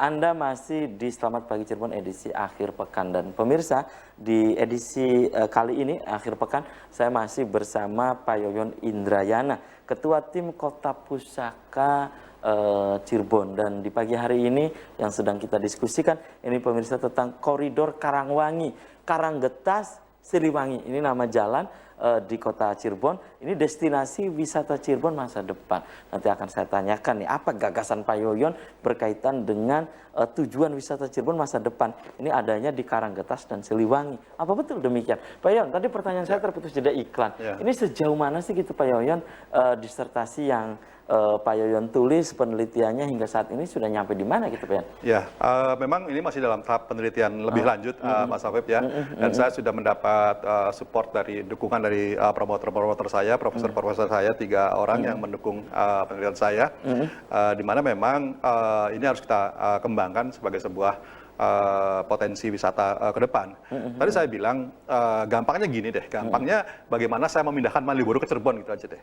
Anda masih di Selamat Pagi Cirebon edisi akhir pekan. Dan pemirsa, di edisi kali ini, akhir pekan, saya masih bersama Pak Yoyon Indrayana, Ketua Tim Kota Pusaka Cirebon. Dan di pagi hari ini yang sedang kita diskusikan, ini pemirsa tentang koridor Karangwangi, Karanggetas, Siliwangi. Ini nama jalan di kota Cirebon. Ini destinasi wisata Cirebon masa depan. Nanti akan saya tanyakan nih, apa gagasan Pak Yoyon berkaitan dengan tujuan wisata Cirebon masa depan. Ini adanya di Karanggetas dan Siliwangi. Apa betul demikian? Pak Yoyon, tadi pertanyaan saya terputus jeda iklan. Ini sejauh mana sih gitu Pak Yoyon, disertasi yang Pak Yoyon tulis penelitiannya hingga saat ini sudah nyampe di mana gitu Pak Yoyon? Ya, memang ini masih dalam tahap penelitian lebih lanjut, Mas Afif ya. Dan saya sudah mendapat support dari dukungan dari promotor-promotor saya, profesor-profesor saya, 3 orang yang mendukung penelitian saya. Di mana memang ini harus kita kembangkan sebagai sebuah potensi wisata ke depan. Tadi saya bilang gampangnya gini deh, gampangnya bagaimana saya memindahkan Malioboro ke Cirebon gitu aja deh.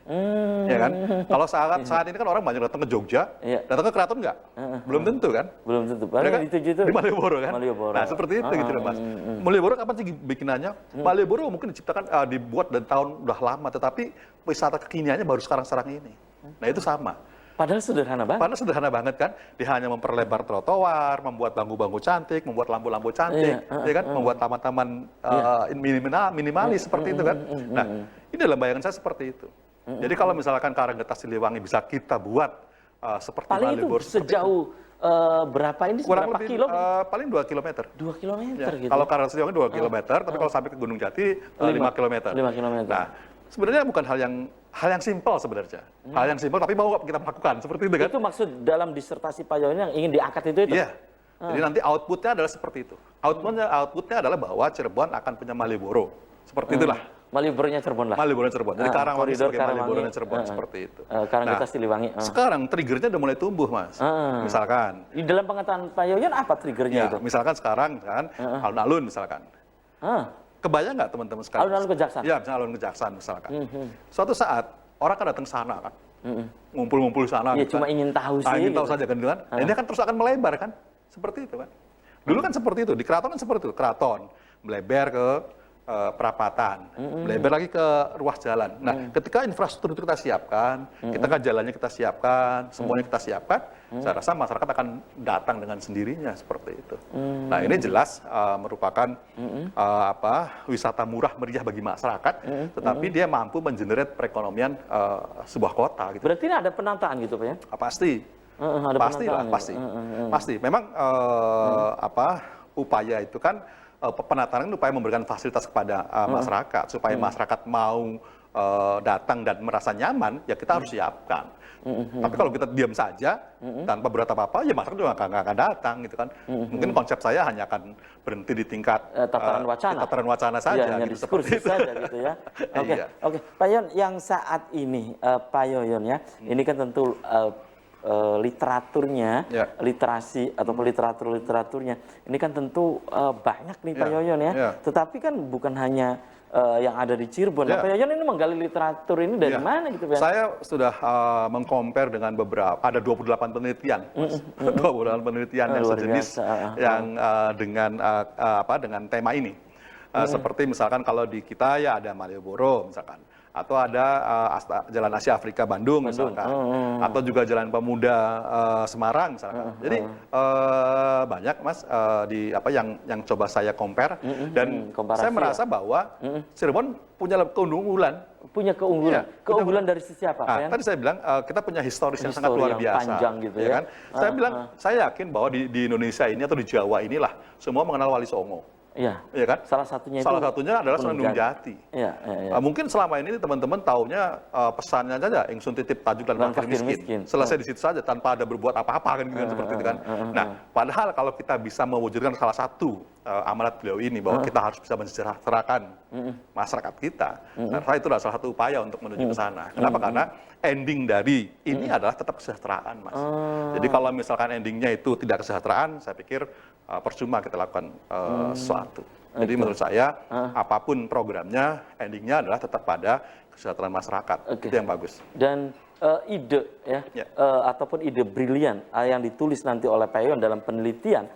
Ya kan? Kalau saat ini kan orang banyak datang ke Jogja, datang ke keraton nggak? Belum tentu kan? Belum tentu. Mereka dituju itu di Malioboro kan? Malioboro. Nah seperti itu gitu loh Mas. Malioboro kapan sih bikinannya? Malioboro mungkin diciptakan, dibuat dari tahun udah lama, tetapi wisata kekiniannya baru sekarang ini. Nah itu sama. Padahal sederhana banget. Padahal sederhana banget kan, dia hanya memperlebar trotoar, membuat bangku-bangku cantik, membuat lampu-lampu cantik, ya kan, membuat taman-taman minimalis seperti itu kan. Nah, ini dalam bayangan saya seperti itu. Jadi kalau misalkan Karanggetas Siliwangi bisa kita buat seperti paling Malioboro, itu sejauh berapa ini? kurang Berapa lebih kilo? paling 2 kilometer. 2 kilometer Ya, gitu. kalau Karanggetas Siliwangi 2 kilometer, tapi kalau sampai ke Gunung Jati 5 kilometer. 5 kilometer. Nah, sebenarnya bukan hal yang simpel sebenarnya. Hal yang simpel tapi mau kita lakukan seperti itu kan. Itu maksud dalam disertasi Pak Yoyon yang ingin diangkat itu? Iya. Jadi nanti outputnya adalah seperti itu. Outputnya adalah bahwa Cirebon akan punya Malioboro. Seperti itulah. Malioboro-nya Cirebon lah. Malioboro Cirebon. Jadi Karangwangi sebagai Karangwangi, Malioboro Cirebon seperti itu. Karanggetas Siliwangi. Sekarang triggernya udah mulai tumbuh, Mas. Misalkan. Di dalam pengetahuan Pak Yoyon apa triggernya itu? Misalkan sekarang kan alun-alun misalkan. Kebayang nggak teman-teman sekalian? Alun-alun Kejaksaan? Iya, misalnya alun Kejaksaan misalkan. Suatu saat orang kan datang ke sana kan. Ngumpul-ngumpul di sana. Iya, gitu cuma kan. ingin tahu sih. Ingin tahu gitu. saja kan. Nah, ini kan terus akan melebar kan. Seperti itu kan. Dulu kan seperti itu. Di keraton kan seperti itu. Keraton melebar ke perapatan, melebar lagi ke ruas jalan. Nah, ketika infrastruktur itu kita siapkan, ketika jalannya kita siapkan, semuanya kita siapkan, saya rasa masyarakat akan datang dengan sendirinya seperti itu. Nah, ini jelas merupakan wisata murah meriah bagi masyarakat, tetapi dia mampu mengenerate perekonomian sebuah kota. Gitu. Berarti ini ada penataan gitu Pak ya? Pasti, pastilah, pasti, pasti. Memang upaya itu kan penataan itu upaya memberikan fasilitas kepada masyarakat supaya masyarakat mau datang dan merasa nyaman, ya kita harus siapkan. Tapi kalau kita diam saja tanpa berbuat apa-apa, ya masyarakat juga nggak akan datang gitu kan. Mungkin konsep saya hanya akan berhenti di tingkat tataran wacana saja, hanya gitu, seperti itu. saja gitu ya. Oke. Pak Yoyon, yang saat ini Pak Yoyon ya, ini kan tentu literaturnya, literasi atau literaturnya, ini kan tentu banyak nih Pak Yoyon ya. Tetapi kan bukan hanya yang ada di Cirebon. Pak Yoyon ini menggali literatur ini dari mana gitu Pak? Saya sudah meng-compare dengan beberapa, ada 28 penelitian, 28 penelitian yang sejenis yang dengan tema ini. Seperti misalkan kalau di kita ya ada Malioboro misalkan. Atau ada Jalan Asia Afrika Bandung misalkan, atau juga Jalan Pemuda Semarang misalkan. Jadi banyak Mas yang coba saya compare dan saya merasa bahwa Cirebon punya keunggulan. Punya keunggulan. Keunggulan dari sisi apa? Tadi saya bilang kita punya historis yang sangat luar biasa. Panjang gitu ya. Kan? Saya bilang saya yakin bahwa di Indonesia ini atau di Jawa inilah semua mengenal Wali Songo. Iya. Iya kan? Salah satunya adalah Sunan Gunung Jati. Iya. Mungkin selama ini teman-teman taunya pesannya saja ingsun titip tajuk dan fakir miskin. Selesai di situ saja tanpa ada berbuat apa-apa kan gitu seperti itu kan. Nah, padahal kalau kita bisa mewujudkan salah satu amanat beliau ini bahwa kita harus bisa mensejahterakan masyarakat kita. Nah, itu adalah salah satu upaya untuk menuju ke sana. Kenapa? Karena ending dari ini adalah tetap kesejahteraan, Mas. Jadi kalau misalkan endingnya itu tidak kesejahteraan, saya pikir percuma kita lakukan sesuatu. Jadi menurut saya apapun programnya, endingnya adalah tetap pada kesejahteraan masyarakat. Itu yang bagus. Dan ide ya, Ya. ataupun ide brilian yang ditulis nanti oleh Pak Yoyon dalam penelitian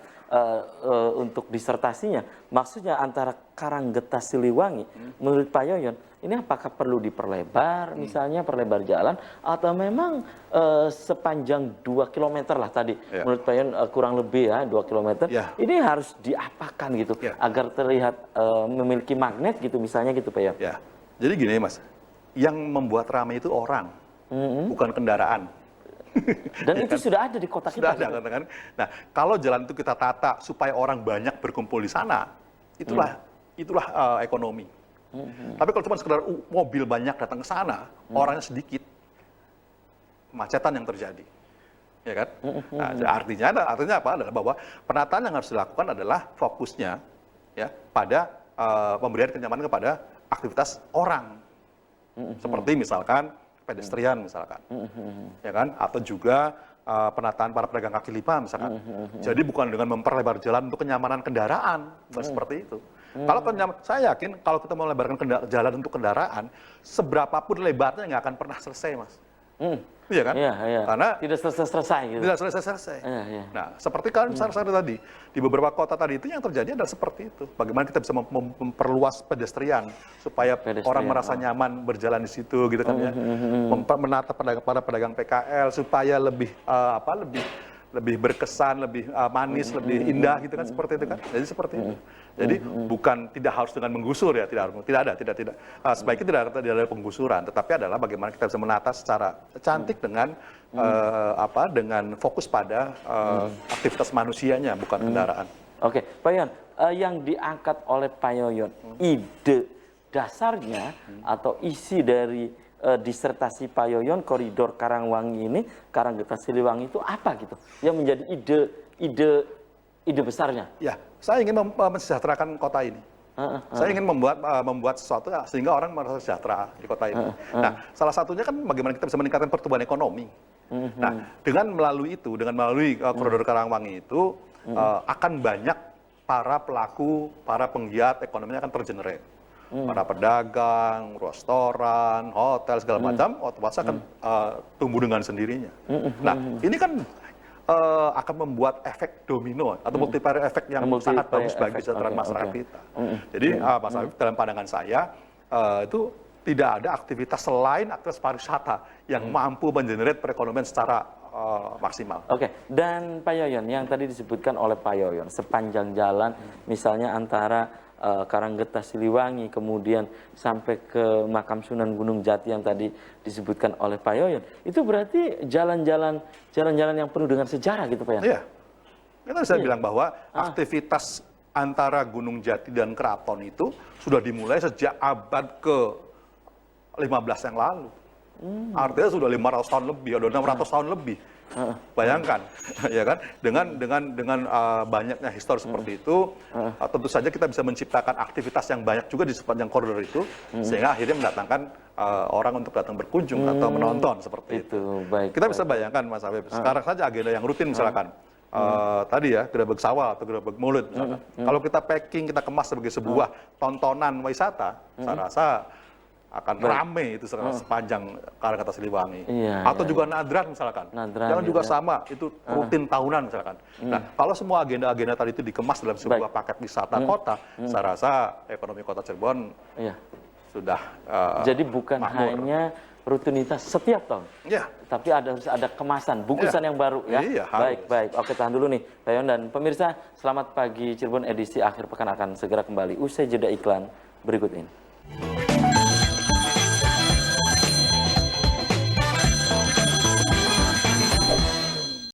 untuk disertasinya, maksudnya antara Karanggetas Siliwangi, menurut Pak Yoyon, ini apakah perlu diperlebar, misalnya perlebar jalan, atau memang sepanjang 2 km lah tadi, Ya. menurut Pak Yoyon kurang lebih ya 2 km, Ya. ini harus diapakan gitu, Ya. agar terlihat memiliki magnet gitu, misalnya gitu Pak Yoyon. Ya, jadi gini Mas, yang membuat ramai itu orang, bukan kendaraan. Dan itu sudah ada di kota Sudah kita. ada gitu. kan? Nah, kalau jalan itu kita tata supaya orang banyak berkumpul di sana, itulah ekonomi. Tapi kalau cuma sekedar mobil banyak datang ke sana, orangnya sedikit, kemacetan yang terjadi. Ya kan? Nah, artinya apa? Adalah bahwa penataan yang harus dilakukan adalah fokusnya ya pada pemberian kenyamanan kepada aktivitas orang. Seperti misalkan pedestrian misalkan, ya kan, atau juga penataan para pedagang kaki lima misalkan. Jadi bukan dengan memperlebar jalan untuk kenyamanan kendaraan, bukan seperti itu. Kalau saya yakin kalau kita mau melebarkan jalan untuk kendaraan, seberapapun lebarnya nggak akan pernah selesai, Mas. Iya kan? Iya, iya. Karena tidak selesai gitu. tidak selesai. Iya, iya. Nah, seperti kan misalnya tadi, di beberapa kota tadi itu yang terjadi adalah seperti itu. Bagaimana kita bisa memperluas pedestrian supaya orang merasa nyaman berjalan di situ gitu kan ya. Menata para pedagang PKL supaya lebih berkesan, lebih manis, lebih indah gitu kan, seperti itu kan. Jadi seperti itu. Jadi bukan tidak harus dengan menggusur ya, tidak ada. Sebaiknya tidak ada penggusuran, tetapi adalah bagaimana kita bisa menata secara cantik dengan dengan fokus pada aktivitas manusianya, bukan kendaraan. Oke, Pak Yoyon, yang diangkat oleh Pak Yoyon, ide dasarnya atau isi dari disertasi Pak Yoyon koridor Karangwangi ini, Karanggetas Siliwangi itu apa gitu? Yang menjadi ide besarnya. Ya, saya ingin mensejahterakan kota ini. Saya ingin membuat sesuatu sehingga orang merasa sejahtera di kota ini. Nah, salah satunya kan bagaimana kita bisa meningkatkan pertumbuhan ekonomi. Nah, dengan melalui koridor Karangwangi itu akan banyak para pelaku, para penggiat ekonominya akan tergenerate. Para pedagang, restoran, hotel segala macam otomatis akan tumbuh dengan sendirinya. Nah, ini kan akan membuat efek domino atau multiplier efek yang sangat bagus bagi kesejahteraan masyarakat kita. Jadi Mas Afif, dalam pandangan saya itu tidak ada aktivitas selain aktivitas pariwisata yang mampu mengenerate perekonomian secara maksimal. Oke, dan Pak Yoyon yang tadi disebutkan oleh Pak Yoyon sepanjang jalan misalnya antara Karanggetas Siliwangi kemudian sampai ke Makam Sunan Gunung Jati yang tadi disebutkan oleh Pak Yoyon, itu berarti jalan-jalan yang penuh dengan sejarah gitu Pak Yoyon? Iya, kita bisa bilang bahwa aktivitas antara Gunung Jati dan Keraton itu sudah dimulai sejak abad ke-15 yang lalu. Artinya sudah 500 tahun lebih, atau 600 tahun lebih. Bayangkan, ya kan? Dengan banyaknya histori seperti itu, tentu saja kita bisa menciptakan aktivitas yang banyak juga di sepanjang koridor itu, sehingga akhirnya mendatangkan orang untuk datang berkunjung atau menonton seperti itu. Baik, kita bisa bayangkan, Mas Afif, sekarang saja agenda yang rutin misalkan. Tadi ya, Grebeg Sawal atau Grebeg Mulut misalkan. Kalau kita packing, kita kemas sebagai sebuah tontonan wisata, saya rasa akan rame itu sepanjang Karanggetas Siliwangi. Atau juga Nadran misalkan. Jangan juga sama, itu rutin tahunan misalkan. Nah, kalau semua agenda-agenda tadi itu dikemas dalam sebuah paket wisata kota, saya rasa ekonomi kota Cirebon sudah jadi bukan hanya rutinitas setiap tahun, tapi harus ada kemasan, bungkusan yang baru ya. Iya, baik. Oke, tahan dulu nih, Pak Yoyon dan pemirsa. Selamat pagi Cirebon edisi akhir pekan akan segera kembali usai jeda iklan berikut ini.